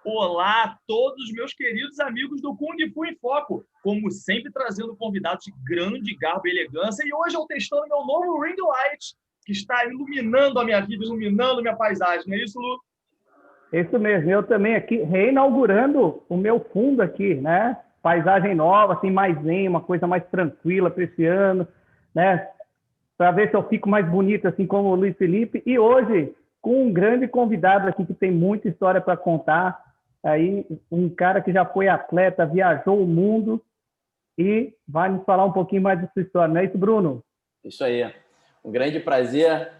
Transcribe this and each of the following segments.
Olá a todos os meus queridos amigos do Kung Fu em Foco, como sempre trazendo convidados de grande garbo e elegância, e hoje eu testando meu novo Ring Light, que está iluminando a minha vida, iluminando a minha paisagem, não é isso, Lu? Isso mesmo, eu também aqui reinaugurando o meu fundo aqui, né? Paisagem nova, assim, mais zen, uma coisa mais tranquila para esse ano, né? Para ver se eu fico mais bonito, assim como o Luiz Felipe. E hoje, com um grande convidado aqui que tem muita história para contar. Aí, um cara que já foi atleta, viajou o mundo e vai nos falar um pouquinho mais da sua história, não é isso, Bruno? Isso aí. Um grande prazer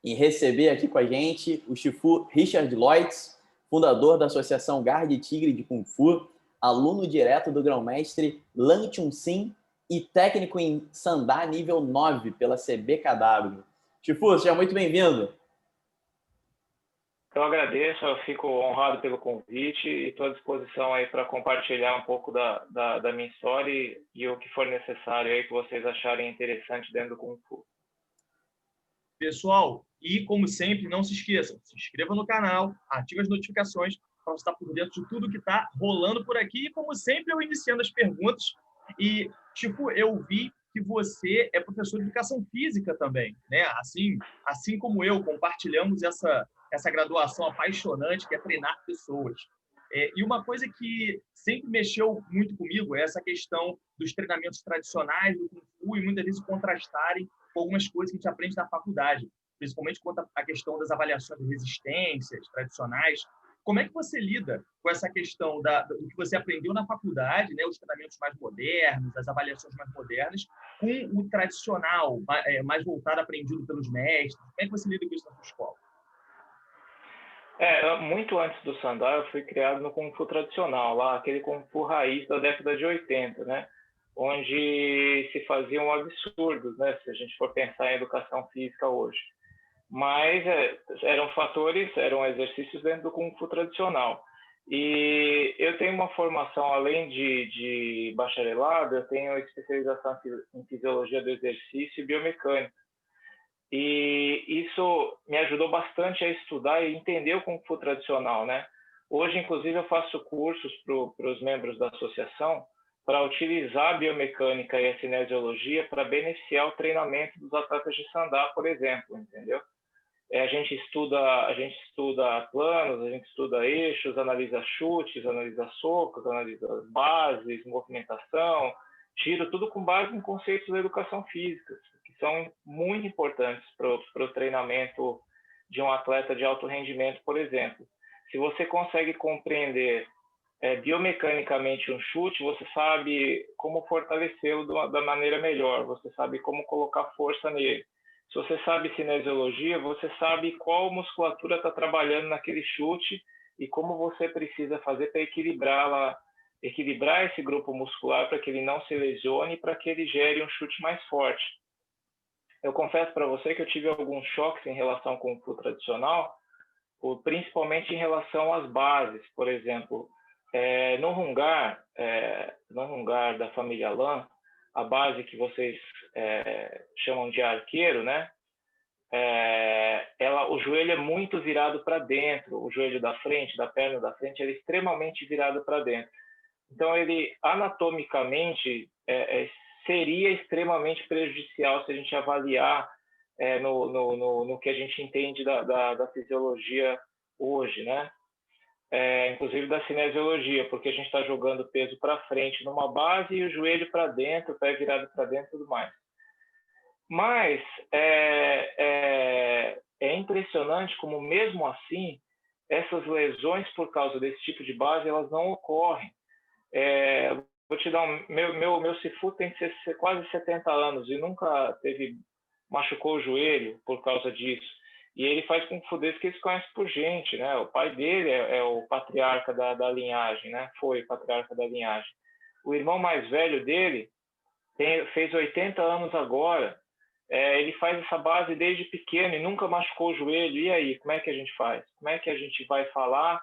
em receber aqui com a gente o Shifu Richard Lloyds, fundador da Associação Garra de Tigre de Kung Fu, aluno direto do grão-mestre Lan Chun-Sin e técnico em Sandá nível 9 pela CBKW. Shifu, seja muito bem-vindo. Eu agradeço, eu fico honrado pelo convite e estou à disposição aí para compartilhar um pouco da minha história e o que for necessário aí que vocês acharem interessante dentro do Kung Fu. Pessoal, e como sempre, não se esqueçam, se inscreva no canal, ative as notificações para você estar por dentro de tudo que está rolando por aqui. E como sempre, eu iniciando as perguntas. E, tipo, eu vi que você é professor de educação física também, né? Assim como eu, compartilhamos essa graduação apaixonante que é treinar pessoas. E uma coisa que sempre mexeu muito comigo é essa questão dos treinamentos tradicionais do Kung Fu e muitas vezes contrastarem com algumas coisas que a gente aprende na faculdade, principalmente quanto à questão das avaliações de resistências tradicionais. Como é que você lida com essa questão do que você aprendeu na faculdade, né, os treinamentos mais modernos, as avaliações mais modernas, com o tradicional, mais voltado, aprendido pelos mestres? Como é que você lida com isso na sua escola? Muito antes do Sandá, eu fui criado no Kung Fu tradicional, lá, aquele Kung Fu raiz da década de 80, né? Onde se faziam absurdos, né? Se a gente for pensar em educação física hoje. Mas eram exercícios dentro do Kung Fu tradicional. E eu tenho uma formação, além de bacharelado, eu tenho especialização em fisiologia do exercício e biomecânica. E isso me ajudou bastante a estudar e entender o Kung Fu tradicional, né? Hoje, inclusive, eu faço cursos para os membros da associação para utilizar a biomecânica e a cinesiologia para beneficiar o treinamento dos atletas de Sandá, por exemplo, entendeu? A gente estuda planos, a gente estuda eixos, analisa chutes, analisa socos, analisa bases, movimentação, giro, tudo com base em conceitos da educação física, que são muito importantes para o treinamento de um atleta de alto rendimento, por exemplo. Se você consegue compreender biomecanicamente um chute, você sabe como fortalecê-lo da maneira melhor, você sabe como colocar força nele. Se você sabe cinesiologia, você sabe qual musculatura está trabalhando naquele chute e como você precisa fazer para equilibrar esse grupo muscular para que ele não se lesione e para que ele gere um chute mais forte. Eu confesso para você que eu tive alguns choques em relação com o Kung Fu tradicional, principalmente em relação às bases. Por exemplo, no Hungar da família Lan, a base que vocês chamam de arqueiro, né? O joelho é muito virado para dentro, o joelho da frente, da perna da frente, ele é extremamente virado para dentro. Então, ele anatomicamente seria extremamente prejudicial se a gente avaliar no que a gente entende da fisiologia hoje, né? Inclusive da cinesiologia, porque a gente está jogando peso para frente numa base e o joelho para dentro, o pé virado para dentro e tudo mais. Mas é impressionante como, mesmo assim, essas lesões por causa desse tipo de base, elas não ocorrem. Vou te dar meu Sifu tem quase 70 anos e nunca machucou o joelho por causa disso. E ele faz Kung Fu desde que eles conhecem por gente, né? O pai dele é o patriarca da linhagem, né? Foi o patriarca da linhagem. O irmão mais velho dele fez 80 anos agora. Ele faz essa base desde pequeno e nunca machucou o joelho. E aí, como é que a gente faz? Como é que a gente vai falar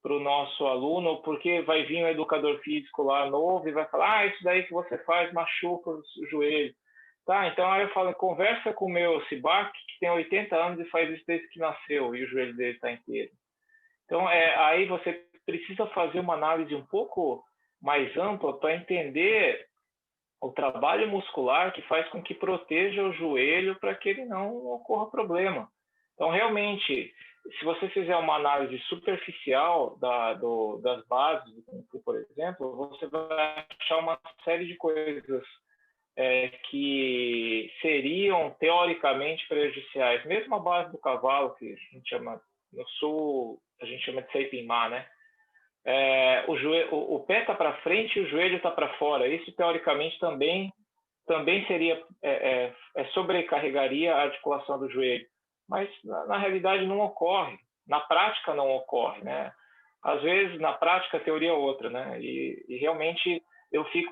para o nosso aluno? Porque vai vir um educador físico lá novo e vai falar: isso daí que você faz machuca o joelho. Tá, então aí eu falo, conversa com o meu Sibak, que tem 80 anos e faz isso desde que nasceu, e o joelho dele está inteiro. Então, aí você precisa fazer uma análise um pouco mais ampla para entender o trabalho muscular que faz com que proteja o joelho para que ele não ocorra problema. Então, realmente, se você fizer uma análise superficial das bases do Kung Fu, por exemplo, você vai achar uma série de coisas que seriam teoricamente prejudiciais. Mesmo a base do cavalo, que a gente chama, no sul, a gente chama de Seipin-Ma, né? O pé está para frente e o joelho está para fora. Isso, teoricamente, também seria sobrecarregaria a articulação do joelho. Mas, na realidade, não ocorre. Na prática, não ocorre, né? Às vezes, na prática, a teoria é outra, né? E realmente,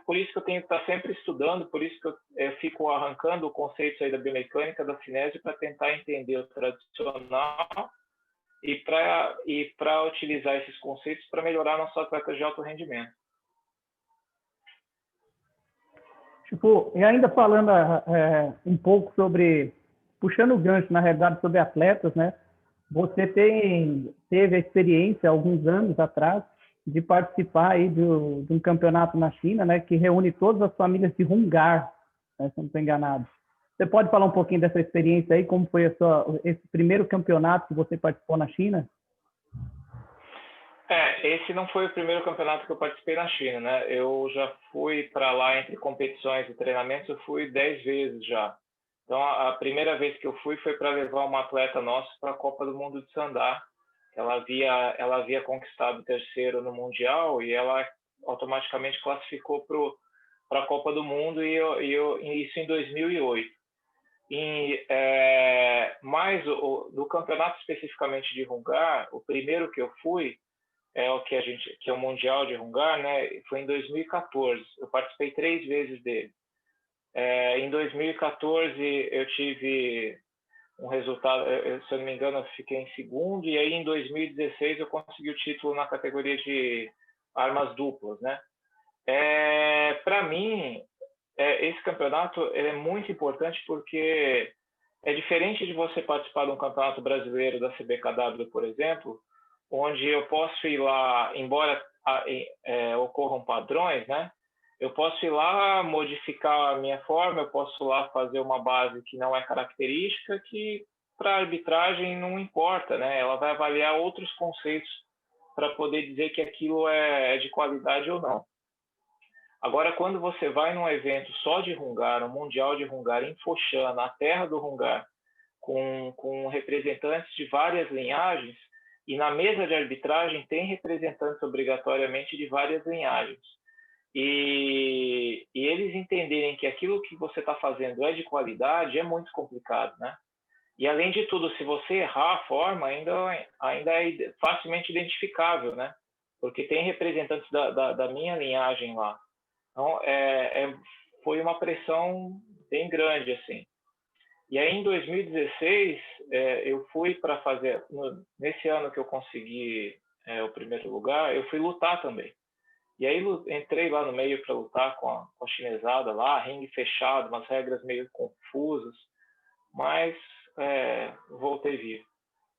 por isso que eu tenho que estar sempre estudando, por isso que eu fico arrancando conceitos aí da biomecânica, da cinésio, para tentar entender o tradicional e para utilizar esses conceitos para melhorar nossos atletas de alto rendimento. Tipo, e ainda falando um pouco sobre, puxando o gancho, na realidade, sobre atletas, né? Você teve a experiência, alguns anos atrás, de participar aí de um campeonato na China, né? Que reúne todas as famílias de Hungar, né, se não estou enganado. Você pode falar um pouquinho dessa experiência aí, como foi esse primeiro campeonato que você participou na China? Esse não foi o primeiro campeonato que eu participei na China, né? Eu já fui para lá entre competições e treinamentos, eu fui 10 vezes já. Então, a primeira vez que eu fui foi para levar uma atleta nossa para a Copa do Mundo de Sandá. Ela havia conquistado o terceiro no Mundial e ela automaticamente classificou para a Copa do Mundo e isso em 2008. Mas do campeonato especificamente de Hungar, o primeiro que eu fui que é o Mundial de Hungar, né? Foi em 2014. Eu participei 3 vezes dele. Em 2014 eu tive um resultado, se eu não me engano, eu fiquei em segundo, e aí em 2016 eu consegui o título na categoria de armas duplas, né? Para mim, esse campeonato ele é muito importante porque é diferente de você participar de um campeonato brasileiro da CBKW, por exemplo, onde eu posso ir lá, embora ocorram padrões, né? Eu posso ir lá modificar a minha forma, eu posso lá fazer uma base que não é característica, que para a arbitragem não importa, né? Ela vai avaliar outros conceitos para poder dizer que aquilo é de qualidade ou não. Agora, quando você vai num evento só de Hungar, um Mundial de Hungar em Foshan, na terra do Hungar, com representantes de várias linhagens, e na mesa de arbitragem tem representantes obrigatoriamente de várias linhagens. E eles entenderem que aquilo que você está fazendo é de qualidade é muito complicado, né? E além de tudo, se você errar a forma, ainda é facilmente identificável, né? Porque tem representantes da minha linhagem lá. Então, foi uma pressão bem grande, assim. E aí, em 2016, eu fui para fazer... Nesse ano que eu consegui o primeiro lugar, eu fui lutar também. E aí, entrei lá no meio para lutar com a chinesada lá, ringue fechado, umas regras meio confusas, mas voltei vivo.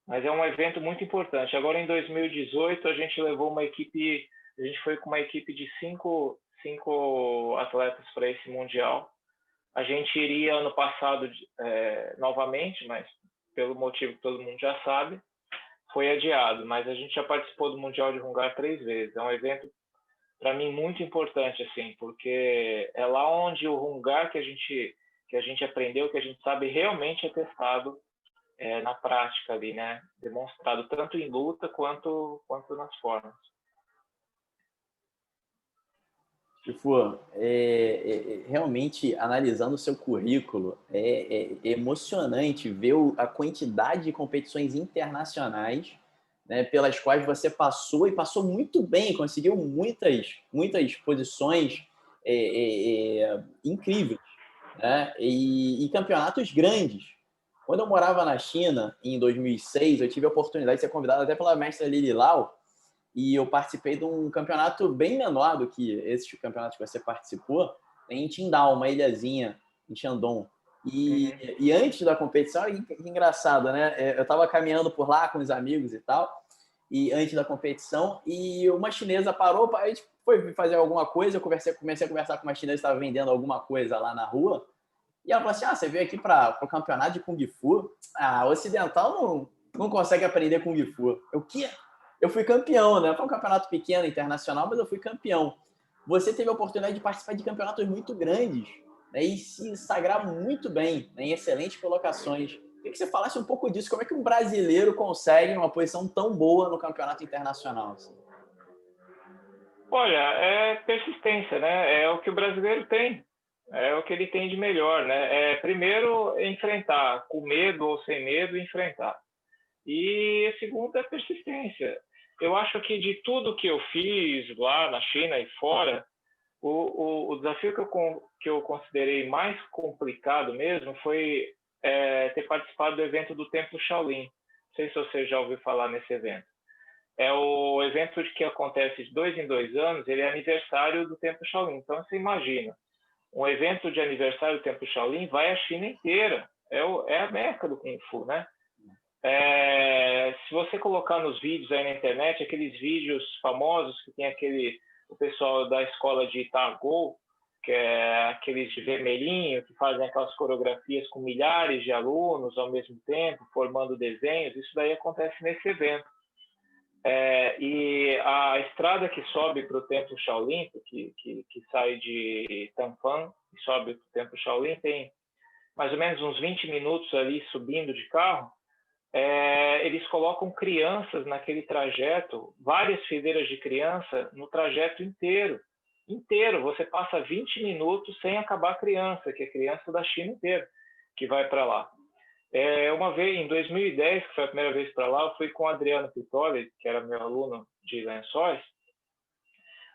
Mas é um evento muito importante. Agora, em 2018, a gente levou uma equipe... A gente foi com uma equipe de cinco atletas para esse Mundial. A gente iria ano passado novamente, mas pelo motivo que todo mundo já sabe, foi adiado. Mas a gente já participou do Mundial de Hungar 3 vezes. É um evento, para mim, muito importante, assim, porque é lá onde o Hungar que a gente aprendeu, que a gente sabe, realmente é testado na prática ali, né? Demonstrado tanto em luta quanto nas formas. Chifu, realmente, analisando o seu currículo, é emocionante ver a quantidade de competições internacionais, né, pelas quais você passou e passou muito bem, conseguiu muitas posições incríveis, né, e campeonatos grandes. Quando eu morava na China, em 2006, eu tive a oportunidade de ser convidado até pela mestra Lili Lau, e eu participei de um campeonato bem menor do que esses campeonatos que você participou, em Qingdao, uma ilhazinha em Shandong. E antes da competição, engraçado, né? Eu estava caminhando por lá com os amigos e tal, e antes da competição, e uma chinesa parou, a gente foi fazer alguma coisa, eu comecei a conversar com uma chinesa que estava vendendo alguma coisa lá na rua, e ela falou assim, você veio aqui para o campeonato de Kung Fu? Ocidental não consegue aprender Kung Fu. O quê? Eu fui campeão, né? Foi um campeonato pequeno, internacional, mas eu fui campeão. Você teve a oportunidade de participar de campeonatos muito grandes, né? E se sagrar muito bem, né? Em excelentes colocações. Queria que você falasse um pouco disso. Como é que um brasileiro consegue uma posição tão boa no campeonato internacional? Assim? Olha, é persistência, né? É o que o brasileiro tem. É o que ele tem de melhor, né? Primeiro, enfrentar, com medo ou sem medo, enfrentar. E a segunda é persistência. Eu acho que de tudo que eu fiz lá na China e fora, o desafio que eu considerei mais complicado mesmo foi ter participado do evento do Templo Shaolin. Não sei se você já ouviu falar nesse evento. É o evento que acontece de 2 em 2 anos, ele é aniversário do Templo Shaolin. Então, você imagina, um evento de aniversário do Templo Shaolin vai a China inteira. É a meca do Kung Fu, né? Se você colocar nos vídeos aí na internet, aqueles vídeos famosos que tem o pessoal da escola de Targou, que é aqueles de vermelhinho, que fazem aquelas coreografias com milhares de alunos ao mesmo tempo, formando desenhos, isso daí acontece nesse evento. E a estrada que sobe para o Templo Shaolin, que sai de Tanfan e sobe para o Templo Shaolin, tem mais ou menos uns 20 minutos ali subindo de carro. Eles colocam crianças naquele trajeto, várias fileiras de criança no trajeto inteiro. Você passa 20 minutos sem acabar a criança, que é criança da China inteira, que vai para lá. Uma vez, em 2010, que foi a primeira vez para lá, eu fui com o Adriano Pitoli, que era meu aluno de Lençóis.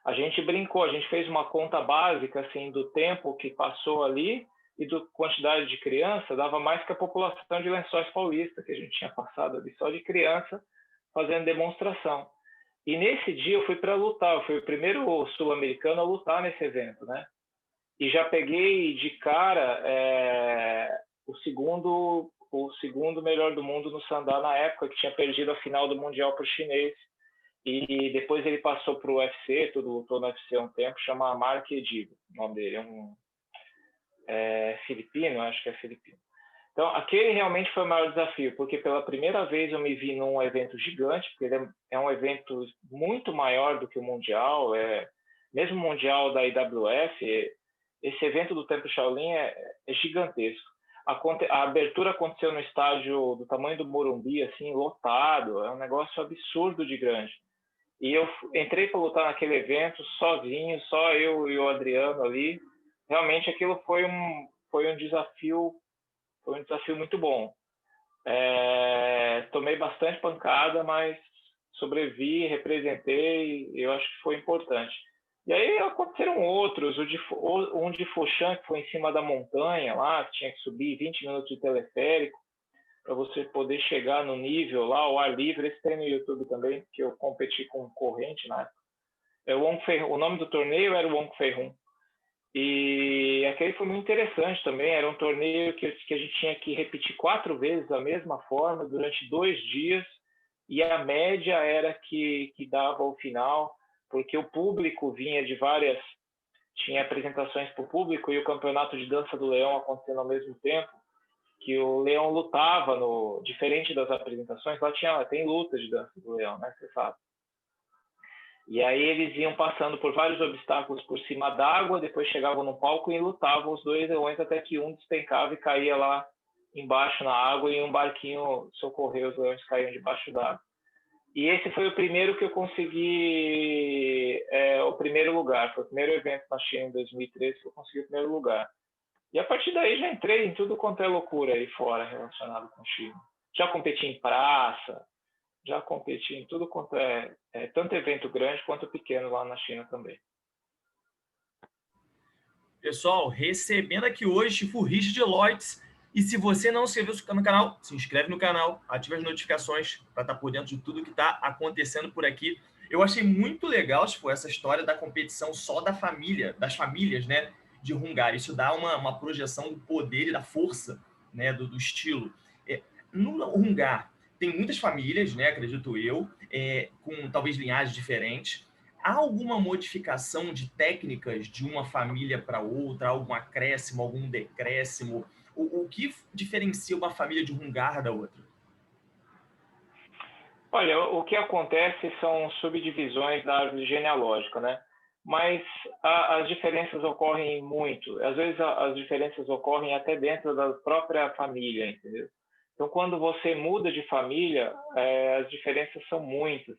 A gente brincou, a gente fez uma conta básica assim, do tempo que passou ali e da quantidade de criança, dava mais que a população de Lençóis Paulista, que a gente tinha passado ali só de criança, fazendo demonstração. E nesse dia eu fui para lutar, eu fui o primeiro sul-americano a lutar nesse evento, né? E já peguei de cara o segundo melhor do mundo no Sandá na época, que tinha perdido a final do Mundial para o chinês. E depois ele passou para o UFC, lutou no UFC há um tempo, chama Mark Edigo, o nome dele. Filipino, acho que é filipino. Então, aquele realmente foi o maior desafio, porque pela primeira vez eu me vi num evento gigante, porque ele é um evento muito maior do que o Mundial, mesmo o Mundial da IWF, esse evento do Templo Shaolin é gigantesco. A abertura aconteceu no estádio do tamanho do Morumbi, assim, lotado, é um negócio absurdo de grande. E eu entrei para lutar naquele evento sozinho, só eu e o Adriano ali. Realmente aquilo foi um desafio muito bom. Tomei bastante pancada, mas sobrevivi, representei, e eu acho que foi importante. E aí aconteceram outros, um de Foshan, que foi em cima da montanha lá, que tinha que subir 20 minutos de teleférico para você poder chegar no nível lá, ao ar livre. Esse tem no YouTube também, que eu competi com corrente na época. O nome do torneio era o Wong Fei Hung. E aquele foi muito interessante também. Era um torneio que a gente tinha que repetir 4 vezes a mesma forma durante 2 dias, e a média era que dava o final, porque o público vinha de tinha apresentações para o público e o campeonato de dança do leão acontecendo ao mesmo tempo, que o leão lutava diferente das apresentações. Lá tem luta de dança do leão, né? Você sabe. E aí eles iam passando por vários obstáculos por cima d'água, depois chegavam no palco e lutavam os 2 leões até que um despencava e caía lá embaixo na água, e um barquinho socorreu os leões que caíam debaixo d'água. E esse foi o primeiro que eu consegui o primeiro lugar. Foi o primeiro evento na China em 2013 que eu consegui o primeiro lugar. E a partir daí já entrei em tudo quanto é loucura aí fora relacionado com China. Já competi em praça, já competi em tudo quanto tanto evento grande quanto pequeno lá na China também. Pessoal, recebendo aqui hoje Shifu Richard Lloyds. E se você não se inscreveu no canal, se inscreve no canal, ativa as notificações para estar por dentro de tudo que está acontecendo por aqui. Eu achei muito legal, tipo, essa história da competição só das famílias, né, de Hungar. Isso dá uma projeção do poder e da força, né, do estilo. No Hungar, tem muitas famílias, né, acredito eu, com talvez linhagens diferentes. Há alguma modificação de técnicas de uma família para outra, algum acréscimo, algum decréscimo? O que diferencia uma família de Hungar da outra? Olha, o que acontece são subdivisões da árvore genealógica, né? Mas as diferenças ocorrem muito. Às vezes as diferenças ocorrem até dentro da própria família, entendeu? Então, quando você muda de família, as diferenças são muitas.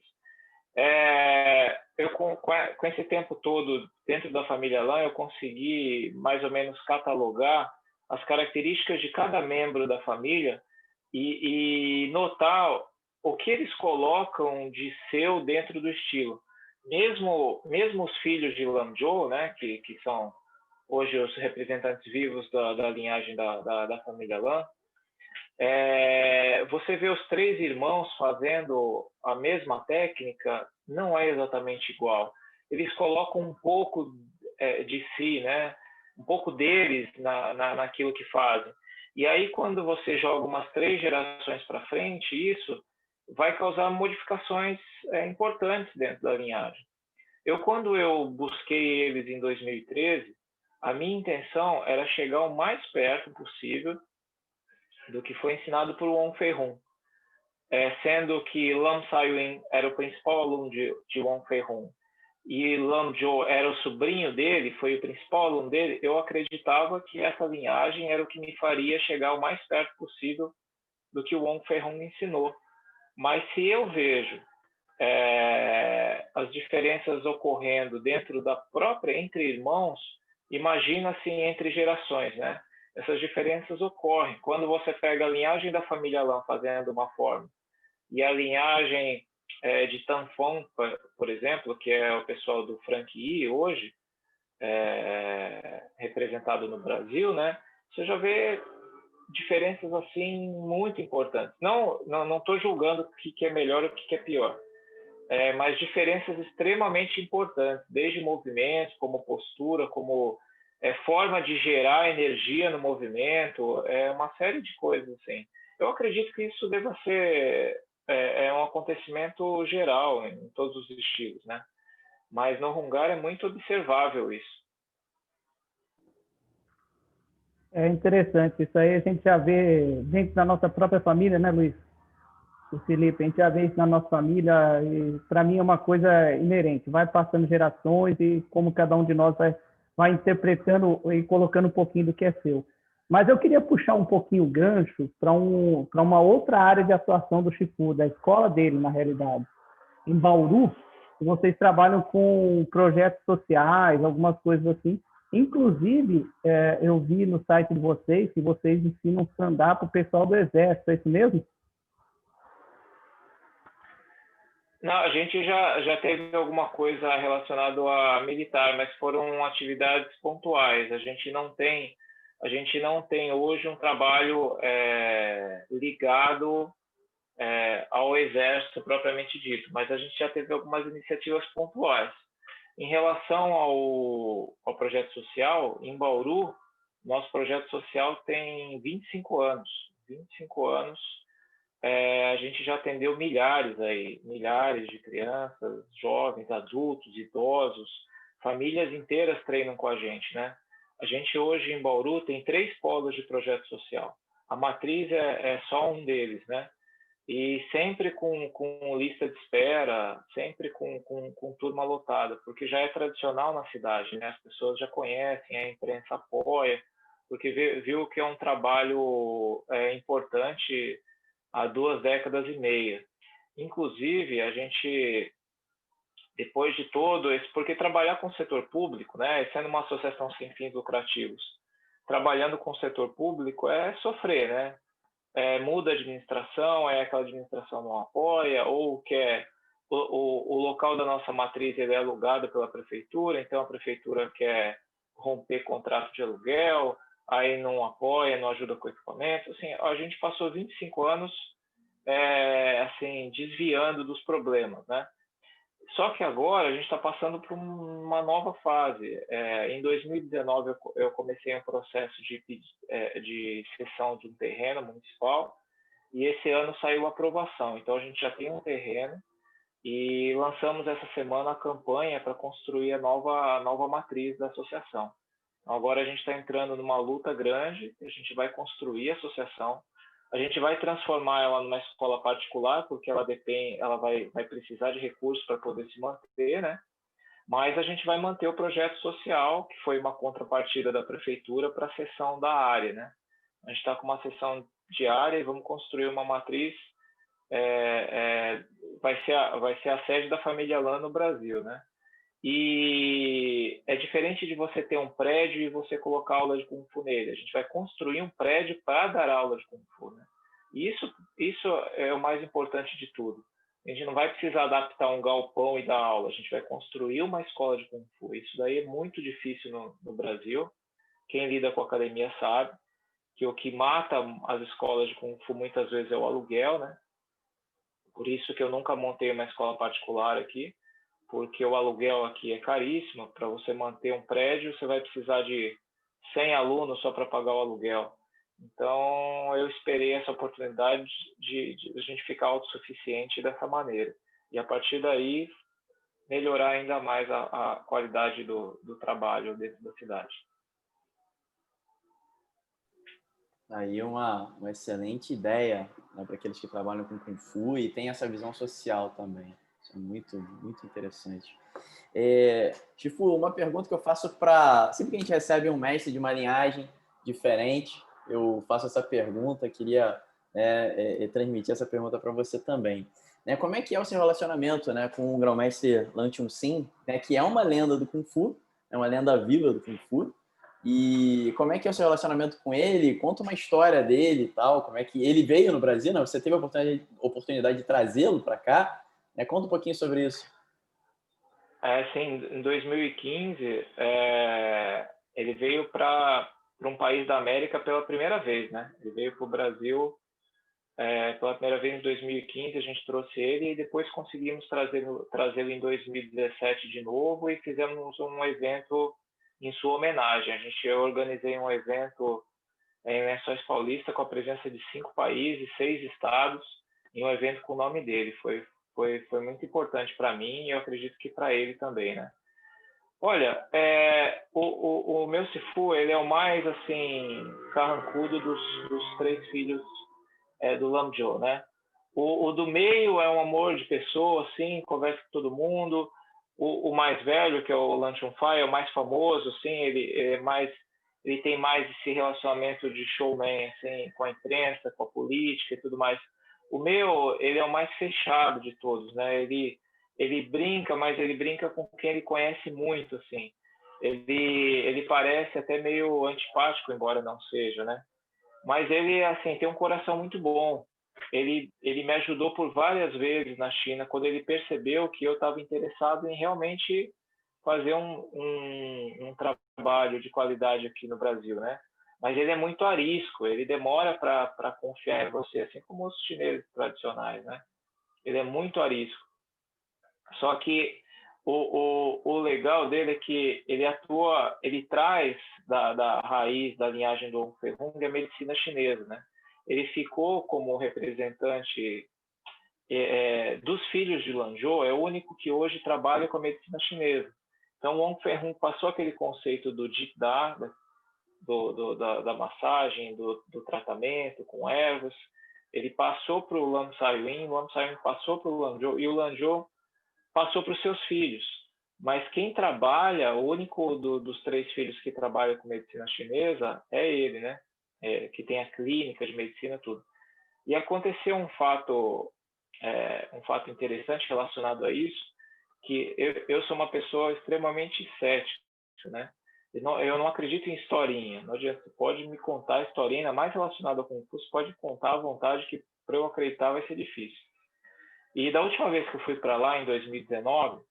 Eu com esse tempo todo dentro da família Lã, eu consegui mais ou menos catalogar as características de cada membro da família e notar o que eles colocam de seu dentro do estilo. Mesmo os filhos de Lamjou, né, que são hoje os representantes vivos da linhagem da família Lã, você vê os três irmãos fazendo a mesma técnica, não é exatamente igual. Eles colocam um pouco de si, né? Um pouco deles naquilo que fazem. E aí, quando você joga umas 3 gerações para frente, isso vai causar modificações importantes dentro da linhagem. Quando eu busquei eles em 2013, a minha intenção era chegar o mais perto possível do que foi ensinado por Wong Fei-hung, sendo que Lam Sai-win era o principal aluno de Wong Fei-hung e Lam Zhou era o sobrinho dele, foi o principal aluno dele. Eu acreditava que essa linhagem era o que me faria chegar o mais perto possível do que o Wong Fei-hung ensinou. Mas se eu vejo as diferenças ocorrendo dentro da própria, entre irmãos, imagina assim entre gerações, né? Essas diferenças ocorrem. Quando você pega a linhagem da família Lan fazendo uma forma e a linhagem de Tanfong, por exemplo, que é o pessoal do Frank Yi hoje, representado no Brasil, né? Você já vê diferenças assim muito importantes. Não estou julgando o que é melhor e o que é pior, mas diferenças extremamente importantes, desde movimentos, como postura, como forma de gerar energia no movimento, uma série de coisas assim. Eu acredito que isso deva ser um acontecimento geral em todos os estilos, né? Mas no Hungar é muito observável isso. É interessante, isso aí a gente já vê dentro da nossa própria família, né, Luiz? O Felipe, a gente já vê isso na nossa família e para mim é uma coisa inerente, vai passando gerações e como cada um de nós vai interpretando e colocando um pouquinho do que é seu. Mas eu queria puxar um pouquinho o gancho para uma outra área de atuação do Shifu, da escola dele, na realidade. Em Bauru, vocês trabalham com projetos sociais, algumas coisas assim. Inclusive, eu vi no site de vocês que vocês ensinam stand-up para o pessoal do Exército, é isso mesmo? Não, a gente já teve alguma coisa relacionada a militar, mas foram atividades pontuais. A gente não tem hoje um trabalho ligado ao Exército propriamente dito, mas a gente já teve algumas iniciativas pontuais. Em relação ao projeto social, em Bauru, nosso projeto social tem 25 anos. 25 anos, a gente já atendeu milhares de crianças, jovens, adultos, idosos, famílias inteiras treinam com a gente, né? A gente hoje em Bauru tem 3 polos de projeto social. A matriz é só um deles, né? E sempre com lista de espera, sempre com turma lotada, porque já é tradicional na cidade, né? As pessoas já conhecem, a imprensa apoia, porque viu que é um trabalho importante há 2 décadas e meia. Inclusive, a gente, depois de todo esse, porque trabalhar com o setor público, né, sendo uma associação sem fins lucrativos, trabalhando com o setor público é sofrer, né? Muda a administração, aquela administração não apoia, ou quer o local da nossa matriz ele é alugado pela prefeitura, então a prefeitura quer romper contrato de aluguel, aí não apoia, não ajuda com equipamento. Assim, a gente passou 25 anos assim, desviando dos problemas, né? Só que agora a gente está passando por uma nova fase. Em 2019 eu comecei um processo de cessão de um terreno municipal e esse ano saiu a aprovação. Então, a gente já tem um terreno e lançamos essa semana a campanha para construir a nova matriz da associação. Então, agora a gente está entrando numa luta grande, a gente vai construir a associação, a gente vai transformar ela numa escola particular, porque ela vai precisar de recursos para poder se manter, né? Mas a gente vai manter o projeto social, que foi uma contrapartida da prefeitura para a cessão da área, né? A gente está com uma cessão de área e vamos construir uma matriz, vai ser a sede da família Lan no Brasil, né? E é diferente de você ter um prédio e você colocar aula de Kung Fu nele. A gente vai construir um prédio para dar aula de Kung Fu, né? E isso é o mais importante de tudo. A gente não vai precisar adaptar um galpão e dar aula. A gente vai construir uma escola de Kung Fu. Isso daí é muito difícil no Brasil. Quem lida com a academia sabe que o que mata as escolas de Kung Fu muitas vezes é o aluguel, né? Por isso que eu nunca montei uma escola particular aqui, porque o aluguel aqui é caríssimo. Para você manter um prédio, você vai precisar de 100 alunos só para pagar o aluguel. Então, eu esperei essa oportunidade de a gente ficar autossuficiente dessa maneira. E, a partir daí, melhorar ainda mais a qualidade do trabalho dentro da cidade. Aí uma excelente ideia, né, para aqueles que trabalham com Kung Fu e tem essa visão social também. Isso é muito, muito interessante. Chifu, uma pergunta que eu faço para... Sempre que a gente recebe um mestre de uma linhagem diferente, eu faço essa pergunta, queria transmitir essa pergunta para você também. Né, como é que é o seu relacionamento, né, com o grão-mestre Lan Chun-Sin, né, que é uma lenda do Kung Fu, é uma lenda viva do Kung Fu, e como é que é o seu relacionamento com ele? Conta uma história dele e tal, como é que ele veio no Brasil, né? Você teve a oportunidade de trazê-lo para cá, né? Conta um pouquinho sobre isso. Sim, em 2015, ele veio para um país da América pela primeira vez, né? Ele veio para o Brasil pela primeira vez em 2015, a gente trouxe ele e depois conseguimos trazê-lo em 2017 de novo e fizemos um evento em sua homenagem. Eu organizei um evento em Lençóis Paulista com a presença de 5 países, 6 estados, em um evento com o nome dele. Foi muito importante para mim e eu acredito que para ele também, né? Olha, o meu Sifu, ele é o mais, assim, carrancudo dos 3 filhos do Lam Jo, né? O do meio é um amor de pessoa, assim, conversa com todo mundo. O mais velho, que é o Lan Chun Fai, é o mais famoso, assim, ele tem mais esse relacionamento de showman, assim, com a imprensa, com a política e tudo mais. O meu, ele é o mais fechado de todos, né? Ele brinca, mas ele brinca com quem ele conhece muito, assim. Ele parece até meio antipático, embora não seja, né? Mas ele, assim, tem um coração muito bom. Ele me ajudou por várias vezes na China, quando ele percebeu que eu estava interessado em realmente fazer um trabalho de qualidade aqui no Brasil, né? Mas ele é muito arisco, ele demora para confiar em você, assim como os chineses tradicionais, né? Ele é muito arisco. Só que o legal dele é que ele traz da raiz da linhagem do Wong Fei-hung a medicina chinesa, né? Ele ficou como representante dos filhos de Lanzhou, é o único que hoje trabalha com a medicina chinesa. Então, o Wong Fei-hung passou aquele conceito do Jit Da, da massagem, do tratamento com ervas, ele passou para o Lam Sai-win, o Lam Sai-win passou para o Lanzhou, e o Lanzhou passou para os seus filhos. Mas quem trabalha, o único dos 3 filhos que trabalha com medicina chinesa é ele, né? Que tem a clínica de medicina, tudo. E aconteceu um fato interessante relacionado a isso, que eu sou uma pessoa extremamente cética, né? Eu não acredito em historinha. Não adianta, você pode me contar a historinha, ainda mais relacionada com o curso, pode contar à vontade, que para eu acreditar vai ser difícil. E da última vez que eu fui para lá, em 2019,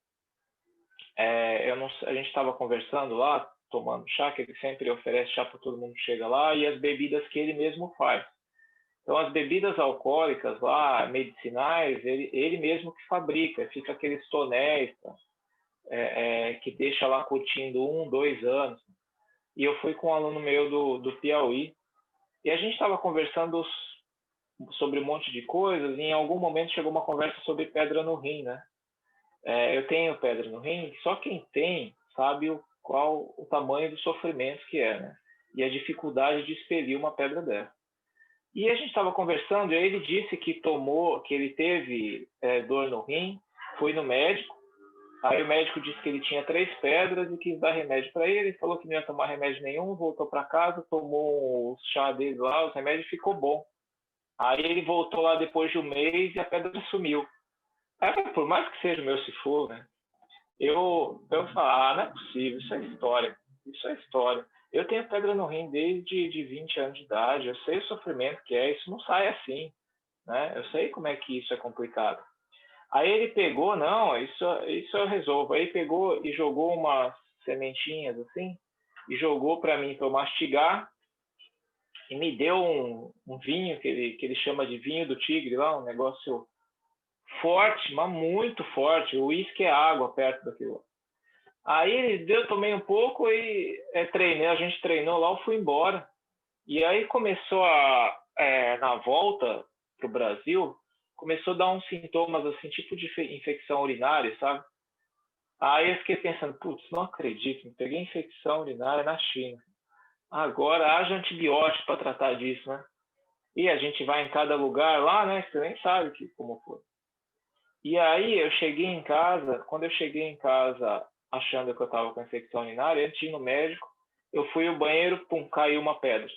a gente estava conversando lá, tomando chá, que ele sempre oferece chá para todo mundo que chega lá, e as bebidas que ele mesmo faz. Então, as bebidas alcoólicas lá, medicinais, ele mesmo que fabrica. Fica aqueles tonéis que deixa lá curtindo 1, 2 anos. E eu fui com um aluno meu do Piauí, e a gente estava conversando sobre um monte de coisas, e em algum momento chegou uma conversa sobre pedra no rim, né? Eu tenho pedra no rim, só quem tem sabe qual o tamanho do sofrimento que é, né? E a dificuldade de expelir uma pedra dessa. E a gente estava conversando, e aí ele disse que ele teve dor no rim, foi no médico, aí o médico disse que ele tinha 3 pedras e quis dar remédio para ele, falou que não ia tomar remédio nenhum, voltou para casa, tomou o chá dele lá, os remédios, e ficou bom. Aí ele voltou lá depois de um mês e a pedra sumiu. Aí, por mais que seja o meu se for, né? Eu falo, não é possível, isso é história. Isso é história. Eu tenho pedra no rim desde de 20 anos de idade, eu sei o sofrimento que é, isso não sai assim, né? Eu sei como é que isso é complicado. Aí ele pegou, não, isso eu resolvo. Aí pegou e jogou umas sementinhas assim, e jogou para mim para eu mastigar, e me deu um vinho que ele chama de vinho do tigre lá, um negócio forte, mas muito forte. O uísque é água perto daquilo. Aí eu tomei um pouco e a gente treinou lá, eu fui embora. E aí começou na volta para o Brasil, começou a dar uns sintomas assim, tipo de infecção urinária, sabe? Aí eu fiquei pensando, putz, não acredito, me peguei infecção urinária na China. Agora haja antibiótico para tratar disso, né? E a gente vai em cada lugar lá, né? Você nem sabe como foi. E aí eu cheguei em casa, quando eu cheguei em casa achando que eu estava com infecção urinária, antes de ir no médico, eu fui ao banheiro, pum, caiu uma pedra.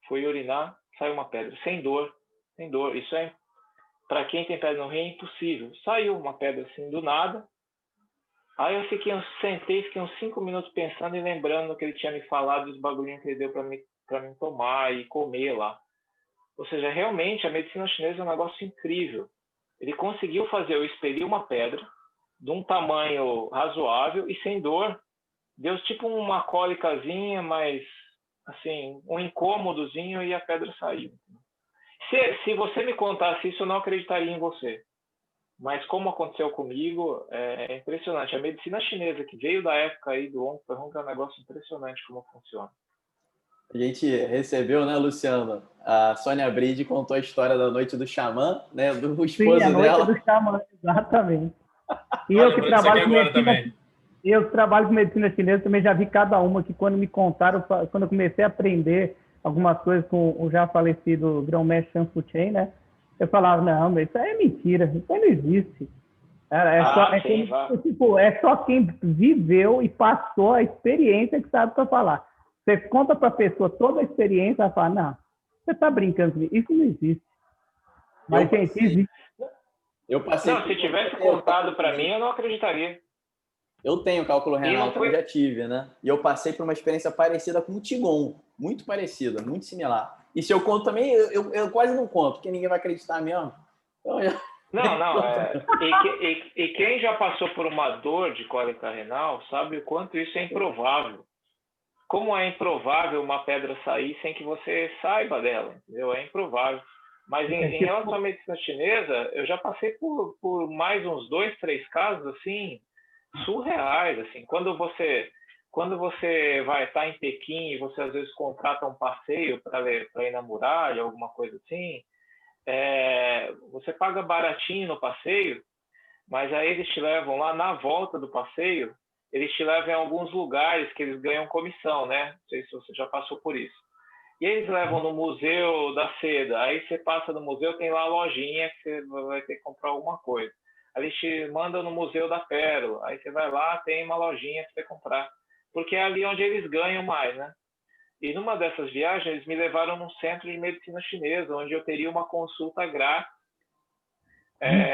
Fui urinar, saiu uma pedra, sem dor, sem dor. Isso para quem tem pedra no rim, é impossível. Saiu uma pedra assim do nada. Aí eu fiquei uns 5 minutos pensando e lembrando que ele tinha me falado dos bagulhinhos que ele deu para mim tomar e comer lá. Ou seja, realmente a medicina chinesa é um negócio incrível. Ele conseguiu fazer eu expelir uma pedra de um tamanho razoável e sem dor. Deu tipo uma cólicazinha, mas assim, um incômodozinho e a pedra saiu. Se você me contasse isso, eu não acreditaria em você. Mas como aconteceu comigo, é impressionante. A medicina chinesa, que veio da época aí do Wong Fei Hung, é um negócio impressionante como funciona. A gente recebeu, né, Luciano? A Sônia Bride contou a história da noite do xamã, né, do esposo Sim, a noite dela. do xamã, exatamente. E Olha, eu que lembrando disso aqui trabalho com agora medicina, também. eu que trabalho com medicina chinesa também já vi cada uma que quando me contaram, quando eu comecei a aprender algumas coisas com o já falecido grão-mestre Shan Fu-Chen, né? Eu falava, não, mas isso aí é mentira, isso aí não existe. É só quem viveu e passou a experiência que sabe para falar. Você conta para a pessoa toda a experiência, ela fala, não, você está brincando comigo, isso não existe. Mas, gente, existe. Eu passei. Não, se tivesse contado para mim, eu não acreditaria. Eu tenho cálculo renal, foi... eu já tive, né? E eu passei por uma experiência parecida com o Qigong. Muito parecida, muito similar. E se eu conto também, eu quase não conto, porque ninguém vai acreditar mesmo. Então, Não. E quem já passou por uma dor de cólica renal sabe o quanto isso é improvável. Como é improvável uma pedra sair sem que você saiba dela, entendeu? É improvável. Mas em relação à medicina chinesa, eu já passei por mais uns 2, 3 casos assim surreais, assim. Quando você vai estar em Pequim e você às vezes contrata um passeio para ir na muralha, alguma coisa assim, você paga baratinho no passeio, mas aí eles te levam lá na volta do passeio, eles te levam em alguns lugares que eles ganham comissão, né? Não sei se você já passou por isso. E eles levam no Museu da Seda. Aí você passa no museu, tem lá a lojinha que você vai ter que comprar alguma coisa. Aí eles te mandam no Museu da Pérola. Aí você vai lá, tem uma lojinha para você comprar. Porque é ali onde eles ganham mais, né? E numa dessas viagens, eles me levaram num centro de medicina chinesa, onde eu teria uma consulta grátis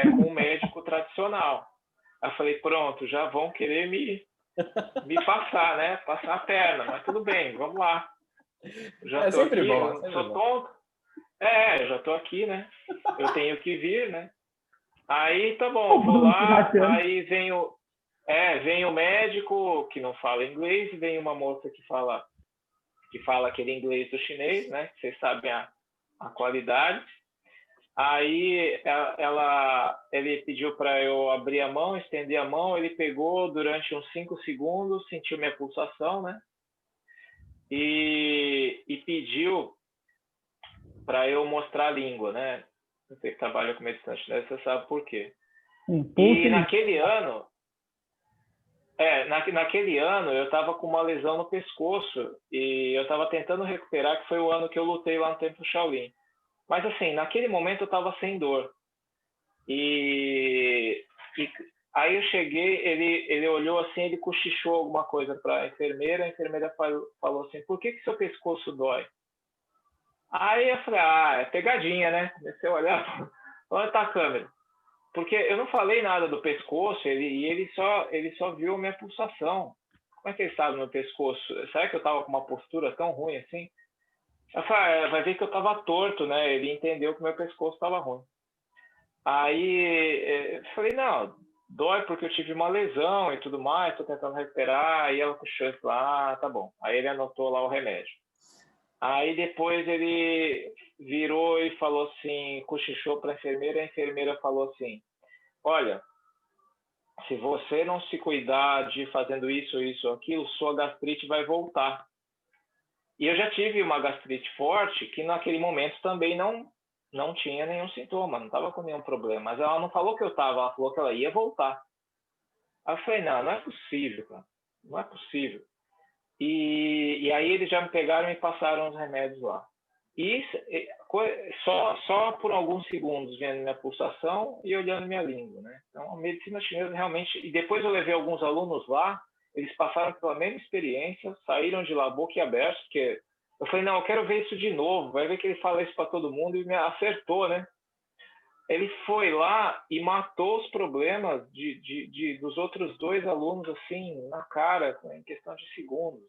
com um médico tradicional. Aí eu falei, pronto, já vão querer me passar, né? Passar a perna, mas tudo bem, vamos lá. Já tô sempre aqui, bom. eu sou tonto. Eu já tô aqui, né? Eu tenho que vir, né? Aí tá bom, vou lá, aí vem o médico que não fala inglês, e vem uma moça que fala aquele inglês do chinês, né? Que vocês sabem a qualidade. Aí ele pediu para eu abrir a mão, estender a mão, ele pegou durante uns 5 segundos, sentiu minha pulsação, né? E pediu para eu mostrar a língua, né? você que trabalha com medicina chinesa, você sabe por quê. Impulso E naquele ano, naquele ano eu estava com uma lesão no pescoço e eu estava tentando recuperar, que foi o ano que eu lutei lá no Templo Shaolin. Mas assim, naquele momento eu estava sem dor. E aí eu cheguei, ele olhou assim, ele cochichou alguma coisa para a enfermeira falou assim, por que seu pescoço dói? Aí eu falei, é pegadinha, né? Comecei a olhar, onde está a câmera? Porque eu não falei nada do pescoço, ele só viu minha pulsação. Como é que ele sabe meu pescoço? Será que eu estava com uma postura tão ruim assim? Eu falei, vai ver que eu estava torto, né? Ele entendeu que meu pescoço estava ruim. Aí eu falei, não, dói porque eu tive uma lesão e tudo mais, estou tentando recuperar. Aí ela puxou e falou, tá bom. Aí ele anotou lá o remédio. Aí depois ele virou e falou assim, cochichou para a enfermeira falou assim, olha, se você não se cuidar de fazendo isso, aquilo, sua gastrite vai voltar. E eu já tive uma gastrite forte que naquele momento também não tinha nenhum sintoma, não estava com nenhum problema. Mas ela não falou que eu estava, ela falou que ela ia voltar. Aí eu falei, não é possível, cara. Não é possível. E aí eles já me pegaram e passaram os remédios lá. E só por alguns segundos vendo minha pulsação e olhando minha língua, né? Então, a medicina chinesa realmente... E depois eu levei alguns alunos lá, eles passaram pela mesma experiência, saíram de lá boca aberta, porque eu falei, não, eu quero ver isso de novo, vai ver que ele fala isso para todo mundo e me acertou, né? Ele foi lá e matou os problemas dos outros 2 alunos, assim, na cara, em questão de segundos.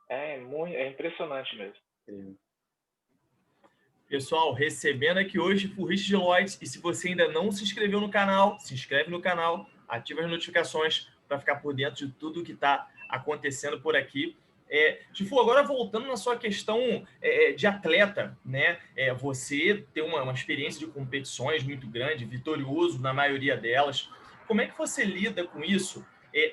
É impressionante mesmo. Pessoal, recebendo aqui hoje o Richard Lloyd. E se você ainda não se inscreveu no canal, se inscreve no canal, ativa as notificações para ficar por dentro de tudo que está acontecendo por aqui. Chifu, agora voltando na sua questão de atleta, né? Você tem uma experiência de competições muito grande, vitorioso na maioria delas. Como é que você lida com isso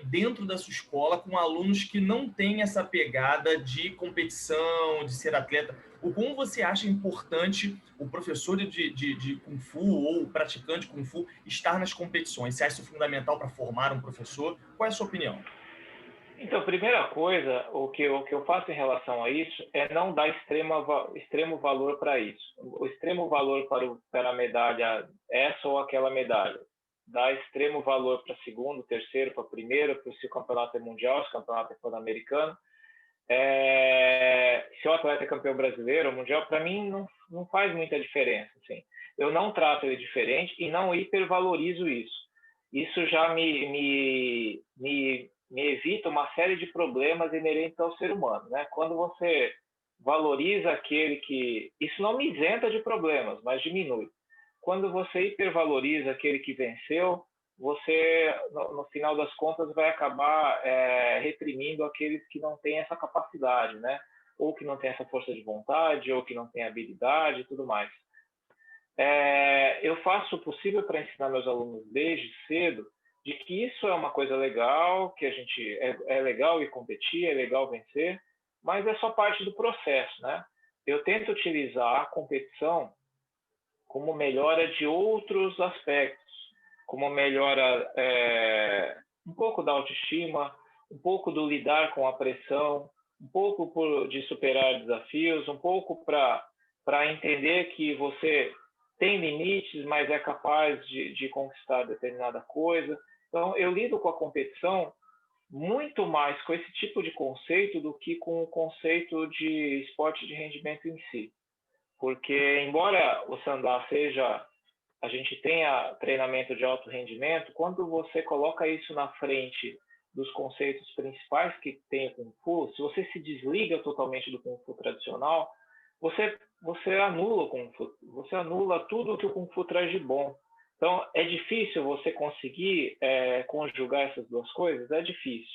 dentro da sua escola com alunos que não têm essa pegada de competição, de ser atleta? O como você acha importante o professor de Kung Fu ou o praticante de Kung Fu estar nas competições? Você acha isso fundamental para formar um professor? Qual é a sua opinião? Então, primeira coisa, o que eu faço em relação a isso é não dar extremo valor para isso. O extremo valor para a medalha, essa ou aquela medalha. Dar extremo valor para segundo, terceiro, para primeiro, para se o campeonato é mundial, se o campeonato é pan-americano. Se o atleta é campeão brasileiro ou mundial, para mim não faz muita diferença. Assim. Eu não trato ele diferente e não hipervalorizo isso. Isso já me evita uma série de problemas inerentes ao ser humano, né? Quando você valoriza aquele que... Isso não me isenta de problemas, mas diminui. Quando você hipervaloriza aquele que venceu, você, no final das contas, vai acabar reprimindo aqueles que não têm essa capacidade, né? Ou que não têm essa força de vontade, ou que não têm habilidade e tudo mais. Eu faço o possível para ensinar meus alunos desde cedo de que isso é uma coisa legal, que a gente é legal ir competir, é legal vencer, mas é só parte do processo, né? Eu tento utilizar a competição como melhora de outros aspectos, como melhora um pouco da autoestima, um pouco do lidar com a pressão, um pouco de superar desafios, um pouco para entender que você tem limites, mas é capaz de conquistar determinada coisa. Então, eu lido com a competição muito mais com esse tipo de conceito do que com o conceito de esporte de rendimento em si. Porque, embora o Sandá a gente tenha treinamento de alto rendimento, quando você coloca isso na frente dos conceitos principais que tem o Kung Fu, se você se desliga totalmente do Kung Fu tradicional, você anula o Kung Fu, você anula tudo que o Kung Fu traz de bom. Então, é difícil você conseguir conjugar essas duas coisas? É difícil,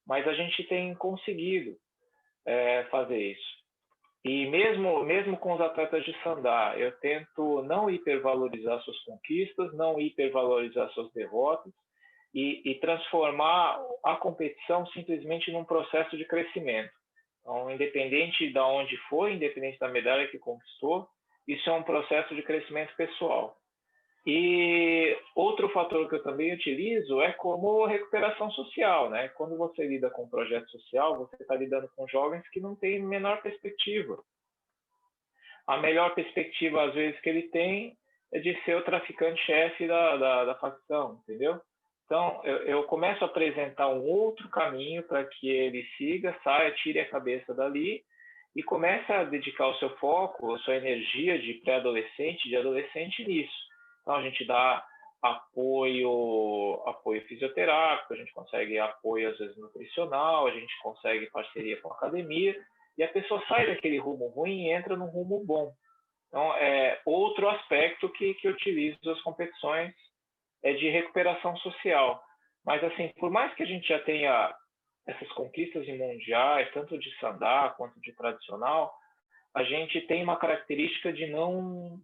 mas a gente tem conseguido fazer isso. E mesmo com os atletas de Sandá, eu tento não hipervalorizar suas conquistas, não hipervalorizar suas derrotas e transformar a competição simplesmente num processo de crescimento. Então, independente de onde foi, independente da medalha que conquistou, isso é um processo de crescimento pessoal. E outro fator que eu também utilizo é como recuperação social, né? Quando você lida com um projeto social, você está lidando com jovens que não têm menor perspectiva. A melhor perspectiva, às vezes, que ele tem é de ser o traficante-chefe da facção, entendeu? Então, eu começo a apresentar um outro caminho para que ele siga, saia, tire a cabeça dali e comece a dedicar o seu foco, a sua energia de pré-adolescente, de adolescente nisso. Então, a gente dá apoio fisioterápico, a gente consegue apoio, às vezes, nutricional, a gente consegue parceria com a academia, e a pessoa sai daquele rumo ruim e entra num rumo bom. Então, é outro aspecto que eu utilizo as competições é de recuperação social. Mas, assim, por mais que a gente já tenha essas conquistas em mundiais, tanto de sandá quanto de tradicional, a gente tem uma característica de não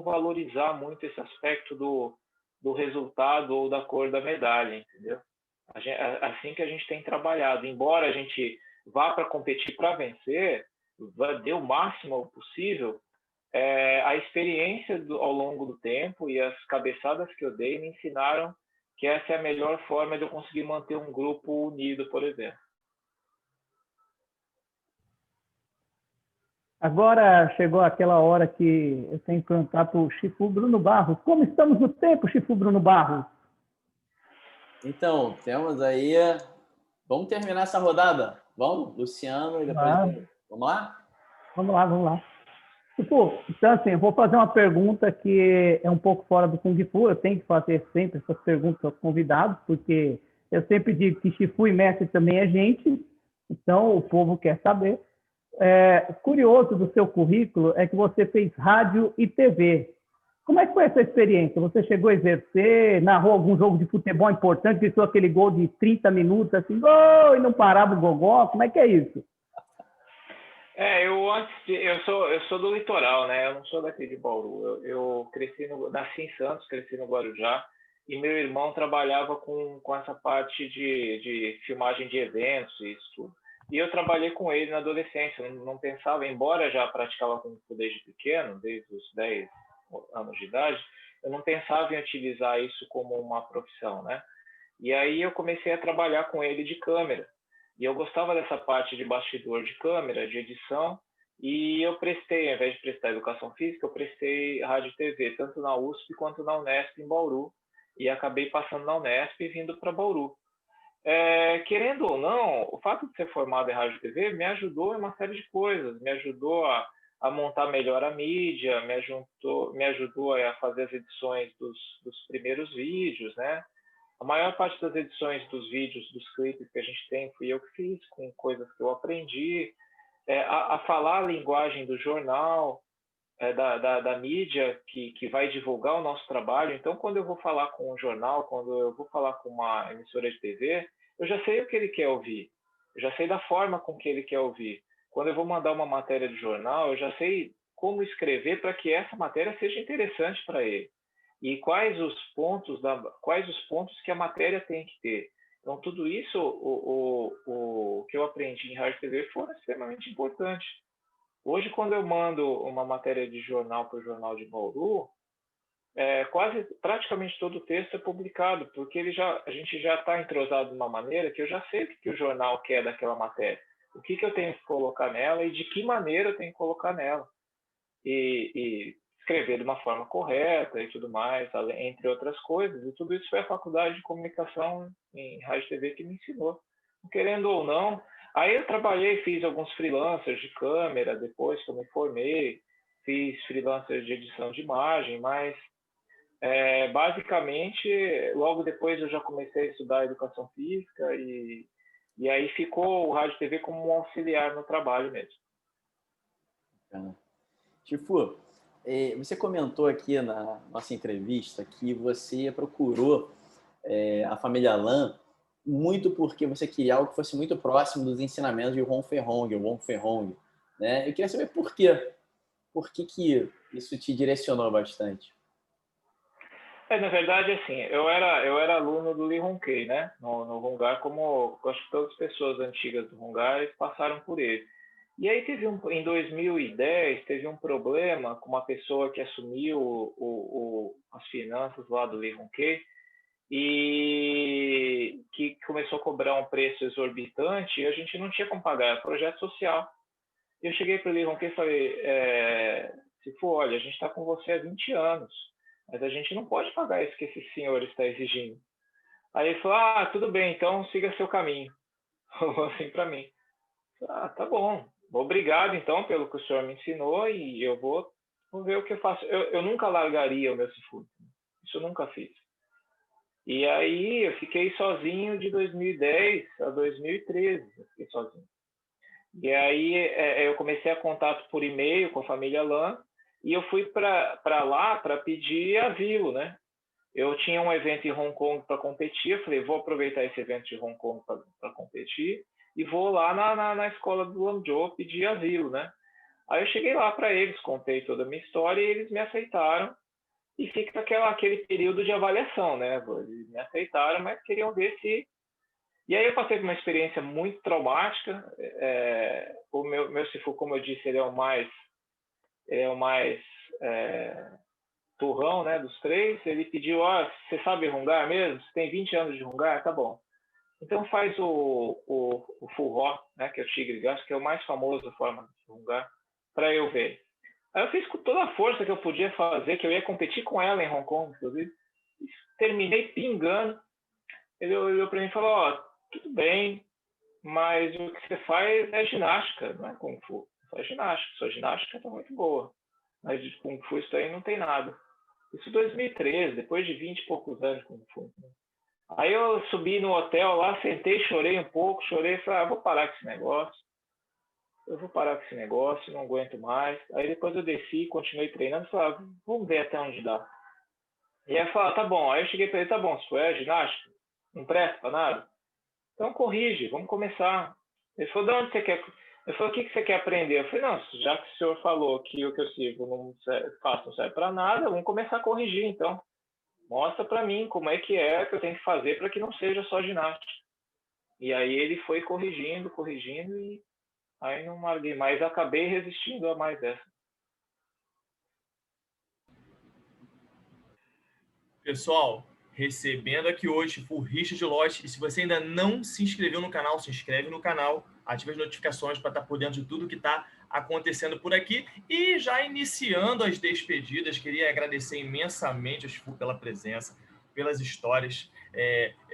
valorizar muito esse aspecto do resultado ou da cor da medalha, entendeu? Assim que a gente tem trabalhado. Embora a gente vá para competir para vencer, dê o máximo possível, a experiência ao longo do tempo e as cabeçadas que eu dei me ensinaram que essa é a melhor forma de eu conseguir manter um grupo unido, por exemplo. Agora chegou aquela hora que eu tenho que perguntar para o Chifu Bruno Barros. Como estamos no tempo, Chifu Bruno Barros? Então, temos aí... Vamos terminar essa rodada? Vamos? Luciano e depois... Vamos lá? Vamos lá, vamos lá. Chifu, então assim, eu vou fazer uma pergunta que é um pouco fora do Kung Fu. Eu tenho que fazer sempre essas perguntas aos convidados, porque eu sempre digo que Chifu e mestre também é gente, então o povo quer saber. Curioso do seu currículo é que você fez rádio e TV. Como é que foi essa experiência? Você chegou a exercer, narrou algum jogo de futebol importante, gritou aquele gol de 30 minutos, assim, gol, e não parava o gogó? Como é que é isso? Eu sou do litoral, né? Eu não sou daqui de Bauru. Eu nasci em Santos, cresci no Guarujá, e meu irmão trabalhava com essa parte de filmagem de eventos e isso tudo. E eu trabalhei com ele na adolescência, não pensava, embora já praticava Kung Fu desde pequeno, desde os 10 anos de idade, eu não pensava em utilizar isso como uma profissão, né? E aí eu comecei a trabalhar com ele de câmera. E eu gostava dessa parte de bastidor de câmera, de edição, e eu prestei, ao invés de prestar educação física, eu prestei rádio e TV, tanto na USP quanto na Unesp em Bauru, e acabei passando na Unesp e vindo para Bauru. Querendo ou não, o fato de ser formado em rádio e TV me ajudou em uma série de coisas, me ajudou a montar melhor a mídia, me ajudou a fazer as edições dos primeiros vídeos, né? A maior parte das edições dos vídeos, dos clipes que a gente tem, fui eu que fiz, com coisas que eu aprendi, a falar a linguagem do jornal, da mídia que vai divulgar o nosso trabalho. Então, quando eu vou falar com um jornal, quando eu vou falar com uma emissora de TV, eu já sei o que ele quer ouvir, eu já sei da forma com que ele quer ouvir. Quando eu vou mandar uma matéria de jornal, eu já sei como escrever para que essa matéria seja interessante para ele. E quais os pontos que a matéria tem que ter. Então, tudo isso, o que eu aprendi em rádio e TV foi extremamente importante. Hoje, quando eu mando uma matéria de jornal para o Jornal de Bauru, praticamente todo o texto é publicado, porque a gente já está entrosado de uma maneira que eu já sei o que o jornal quer daquela matéria, o que eu tenho que colocar nela e de que maneira eu tenho que colocar nela. E escrever de uma forma correta e tudo mais, entre outras coisas. E tudo isso foi a faculdade de comunicação em rádio e TV que me ensinou. Querendo ou não, aí eu trabalhei, fiz alguns freelancers de câmera depois que eu me formei, fiz freelancers de edição de imagem, mas basicamente, logo depois eu já comecei a estudar educação física e aí ficou o rádio e TV como um auxiliar no trabalho mesmo. Chifu, você comentou aqui na nossa entrevista que você procurou a família Lan muito porque você queria algo que fosse muito próximo dos ensinamentos de Wong Ferhong, né? Eu queria saber por quê. Por que isso te direcionou bastante? Na verdade, assim, eu era aluno do Lee Hong Kei, né? No Hung Gar, como acho que todas as pessoas antigas do Hung Gar passaram por ele. E aí em 2010, teve um problema com uma pessoa que assumiu as finanças lá do Lee Hong-Kee e que começou a cobrar um preço exorbitante e a gente não tinha como pagar, era projeto social. Eu cheguei para o Lee Hong-Kee e falei, se for, olha, a gente está com você há 20 anos, mas a gente não pode pagar isso que esse senhor está exigindo. Aí ele falou, tudo bem, então siga seu caminho. Falou assim para mim. Tá bom. Obrigado, então, pelo que o senhor me ensinou e eu vou ver o que eu faço. Eu nunca largaria o meu Cifu. Isso eu nunca fiz. E aí eu fiquei sozinho de 2010 a 2013. Eu fiquei sozinho. E aí eu comecei a contato por e-mail com a família Lan e eu fui para lá para pedir asilo, né? Eu tinha um evento em Hong Kong para competir. Eu falei, vou aproveitar esse evento de Hong Kong para competir e vou lá na escola do Guangzhou pedir asilo, né? Aí eu cheguei lá para eles, contei toda a minha história e eles me aceitaram. E fica aquele período de avaliação, né? Eles me aceitaram, mas queriam ver se... E aí eu passei por uma experiência muito traumática. O meu Cifu, como eu disse, ele é o mais turrão, né, dos três. Ele pediu, você sabe rungar mesmo? Você tem 20 anos de rungar? Tá bom. Então faz o full rock, né, que é o tigre gas, que é o mais famoso forma de rungar, para eu ver. Aí eu fiz com toda a força que eu podia fazer, que eu ia competir com ela em Hong Kong, inclusive. Terminei pingando. Ele olhou para mim e falou, tudo bem, mas o que você faz é ginástica, não é Kung Fu. Só ginástica, sua ginástica está muito boa. Mas de Kung Fu isso aí não tem nada. Isso em 2013, depois de 20 e poucos anos de Kung Fu. Aí eu subi no hotel lá, sentei, chorei um pouco, falei, vou parar com esse negócio. Eu vou parar com esse negócio, não aguento mais. Aí depois eu desci, continuei treinando, falei, vamos ver até onde dá. E aí eu falei, tá bom. Aí eu cheguei para ele, tá bom, se é ginástica, não presta para nada? Então corrige, vamos começar. Ele falou, de onde você quer? Eu falei, o que você quer aprender? Eu falei, não, já que o senhor falou que o que eu sirvo não serve para nada, vamos começar a corrigir, então. Mostra para mim como é que eu tenho que fazer para que não seja só ginástica. E aí ele foi corrigindo e aí não larguei mais, acabei resistindo a mais essa. Pessoal, recebendo aqui hoje o Richard Lott. E se você ainda não se inscreveu no canal, se inscreve no canal, ativa as notificações para estar por dentro de tudo que está acontecendo por aqui. E já iniciando as despedidas, queria agradecer imensamente ao Chifu pela presença, pelas histórias.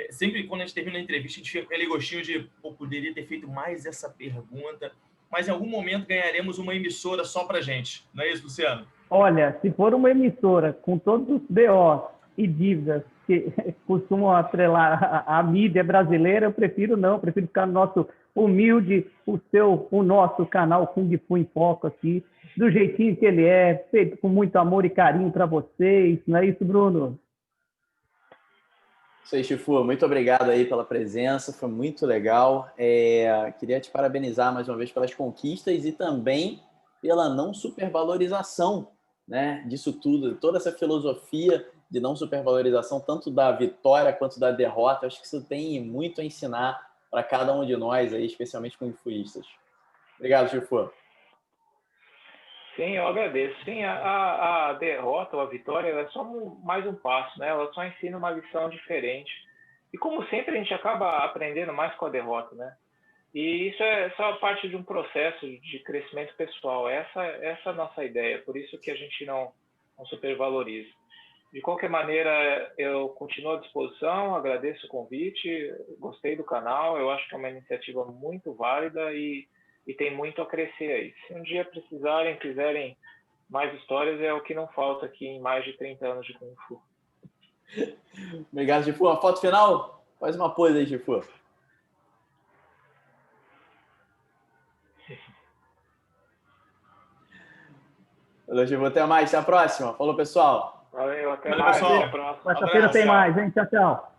Sempre quando a gente termina a entrevista, a gente fica com aquele gostinho de poderia ter feito mais essa pergunta, mas em algum momento ganharemos uma emissora só para gente. Não é isso, Luciano? Olha, se for uma emissora com todos os BOs e dívidas que costumam atrelar a mídia brasileira, eu prefiro não, prefiro ficar no nosso humilde, o nosso canal Kung Fu em Foco aqui, do jeitinho que ele é, feito com muito amor e carinho para vocês, não é isso, Bruno? Isso aí, Chifu, muito obrigado aí pela presença, foi muito legal. Queria te parabenizar mais uma vez pelas conquistas e também pela não supervalorização, né, disso tudo, toda essa filosofia de não supervalorização, tanto da vitória quanto da derrota. Acho que isso tem muito a ensinar para cada um de nós, aí, especialmente com infuístas. Obrigado, Chifu. Sim, eu agradeço. Sim, a derrota ou a vitória ela é só mais um passo, né? Ela só ensina uma lição diferente. E como sempre, a gente acaba aprendendo mais com a derrota, né? E isso é só parte de um processo de crescimento pessoal. Essa é a nossa ideia, por isso que a gente não supervaloriza. De qualquer maneira, eu continuo à disposição, agradeço o convite, gostei do canal, eu acho que é uma iniciativa muito válida e tem muito a crescer aí. Se um dia quiserem mais histórias, é o que não falta aqui em mais de 30 anos de Kung Fu. Obrigado, Chifu. A foto final? Faz uma pose aí, Chifu. Valeu, Chifu. Até mais. Até a próxima. Falou, pessoal. Valeu, até Valeu, mais. pessoal. Até a próxima. Quarta-feira tem mais, hein? Tchau, tchau.